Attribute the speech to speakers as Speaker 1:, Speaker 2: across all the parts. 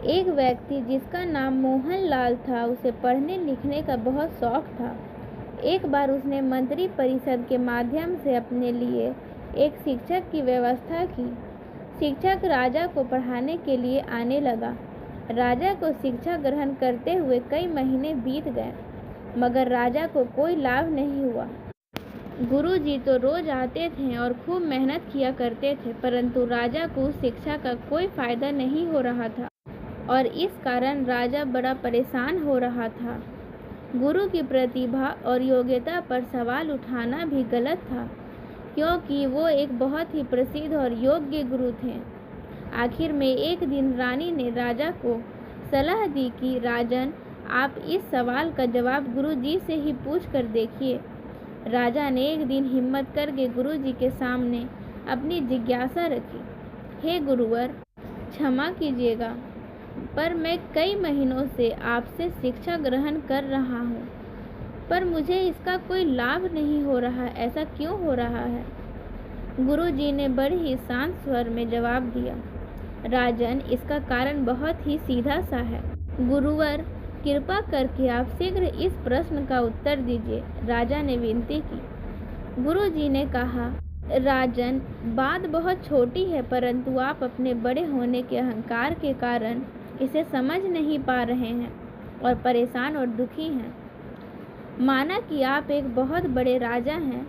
Speaker 1: एक व्यक्ति जिसका नाम मोहन लाल था, उसे पढ़ने लिखने का बहुत शौक था। एक बार उसने मंत्री परिषद के माध्यम से अपने लिए एक शिक्षक की व्यवस्था की। शिक्षक राजा को पढ़ाने के लिए आने लगा। राजा को शिक्षा ग्रहण करते हुए कई महीने बीत गए, मगर राजा को कोई लाभ नहीं हुआ। गुरुजी तो रोज आते थे और खूब मेहनत किया करते थे, परंतु राजा को उस शिक्षा का कोई फायदा नहीं हो रहा था और इस कारण राजा बड़ा परेशान हो रहा था। गुरु की प्रतिभा और योग्यता पर सवाल उठाना भी गलत था, क्योंकि वो एक बहुत ही प्रसिद्ध और योग्य गुरु थे। आखिर में एक दिन रानी ने राजा को सलाह दी कि राजन, आप इस सवाल का जवाब गुरुजी से ही पूछ कर देखिए। राजा ने एक दिन हिम्मत करके गुरुजी के सामने अपनी जिज्ञासा रखी। हे गुरुवर, क्षमा कीजिएगा, पर मैं कई महीनों से आपसे शिक्षा ग्रहण कर रहा हूँ, पर मुझे इसका कोई लाभ नहीं हो रहा। ऐसा क्यों हो रहा है? गुरुजी ने बड़े ही शांत स्वर में जवाब दिया, राजन, इसका कारण बहुत ही सीधा सा है। गुरुवर, कृपा करके आप शीघ्र इस प्रश्न का उत्तर दीजिए, राजा ने विनती की। गुरुजी ने कहा, राजन, बात बहुत छोटी है, परंतु आप अपने बड़े होने के अहंकार के कारण इसे समझ नहीं पा रहे हैं और परेशान और दुखी हैं। माना कि आप एक बहुत बड़े राजा हैं,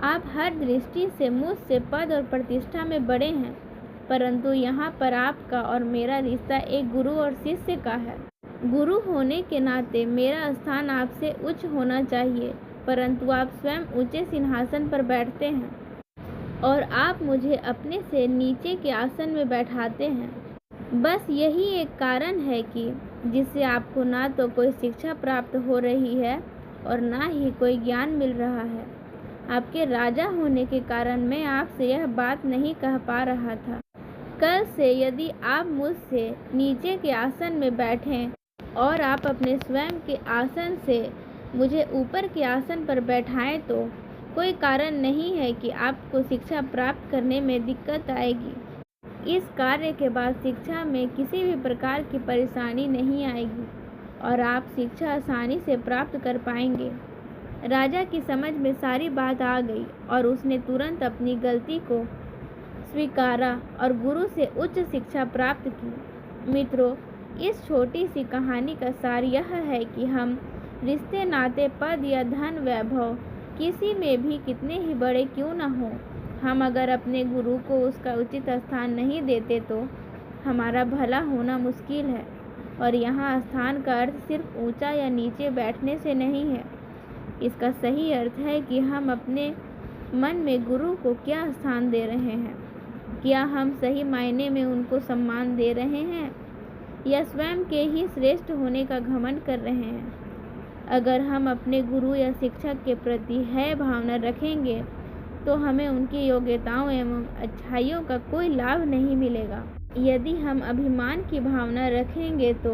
Speaker 1: आप हर दृष्टि से मुझसे पद और प्रतिष्ठा में बड़े हैं, परंतु यहाँ पर आपका और मेरा रिश्ता एक गुरु और शिष्य का है। गुरु होने के नाते मेरा स्थान आपसे उच्च होना चाहिए, परंतु आप स्वयं ऊंचे सिंहासन पर बैठते हैं और आप मुझे अपने से नीचे के आसन में बैठाते हैं। बस यही एक कारण है कि जिससे आपको ना तो कोई शिक्षा प्राप्त हो रही है और ना ही कोई ज्ञान मिल रहा है। आपके राजा होने के कारण मैं आपसे यह बात नहीं कह पा रहा था। कल से यदि आप मुझसे नीचे के आसन में बैठें और आप अपने स्वयं के आसन से मुझे ऊपर के आसन पर बैठाएं, तो कोई कारण नहीं है कि आपको शिक्षा प्राप्त करने में दिक्कत आएगी। इस कार्य के बाद शिक्षा में किसी भी प्रकार की परेशानी नहीं आएगी और आप शिक्षा आसानी से प्राप्त कर पाएंगे। राजा की समझ में सारी बात आ गई और उसने तुरंत अपनी गलती को स्वीकारा और गुरु से उच्च शिक्षा प्राप्त की। मित्रों, इस छोटी सी कहानी का सार यह है कि हम रिश्ते, नाते, पद या धन, वैभव किसी में भी कितने ही बड़े क्यों न हों, हम अगर अपने गुरु को उसका उचित स्थान नहीं देते तो हमारा भला होना मुश्किल है। और यहाँ स्थान का अर्थ सिर्फ ऊंचा या नीचे बैठने से नहीं है। इसका सही अर्थ है कि हम अपने मन में गुरु को क्या स्थान दे रहे हैं। क्या हम सही मायने में उनको सम्मान दे रहे हैं या स्वयं के ही श्रेष्ठ होने का घमंड कर रहे हैं? अगर हम अपने गुरु या शिक्षक के प्रति है भावना रखेंगे तो हमें उनकी योग्यताओं एवं अच्छाइयों का कोई लाभ नहीं मिलेगा। यदि हम अभिमान की भावना रखेंगे तो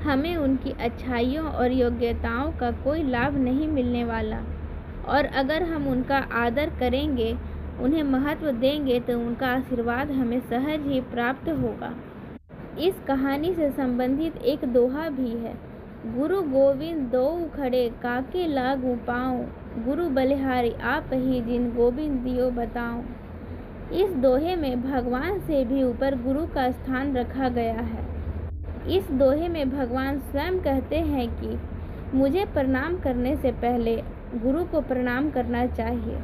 Speaker 1: हमें उनकी अच्छाइयों और योग्यताओं का कोई लाभ नहीं मिलने वाला। और अगर हम उनका आदर करेंगे, उन्हें महत्व देंगे, तो उनका आशीर्वाद हमें सहज ही प्राप्त होगा। इस कहानी से संबंधित एक दोहा भी है, गुरु गोविंद दोऊ खड़े काके लागू पाऊँ, गुरु बलिहारी आप ही जिन गोविंद दियो बताऊँ। इस दोहे में भगवान से भी ऊपर गुरु का स्थान रखा गया है। इस दोहे में भगवान स्वयं कहते हैं कि मुझे प्रणाम करने से पहले गुरु को प्रणाम करना चाहिए।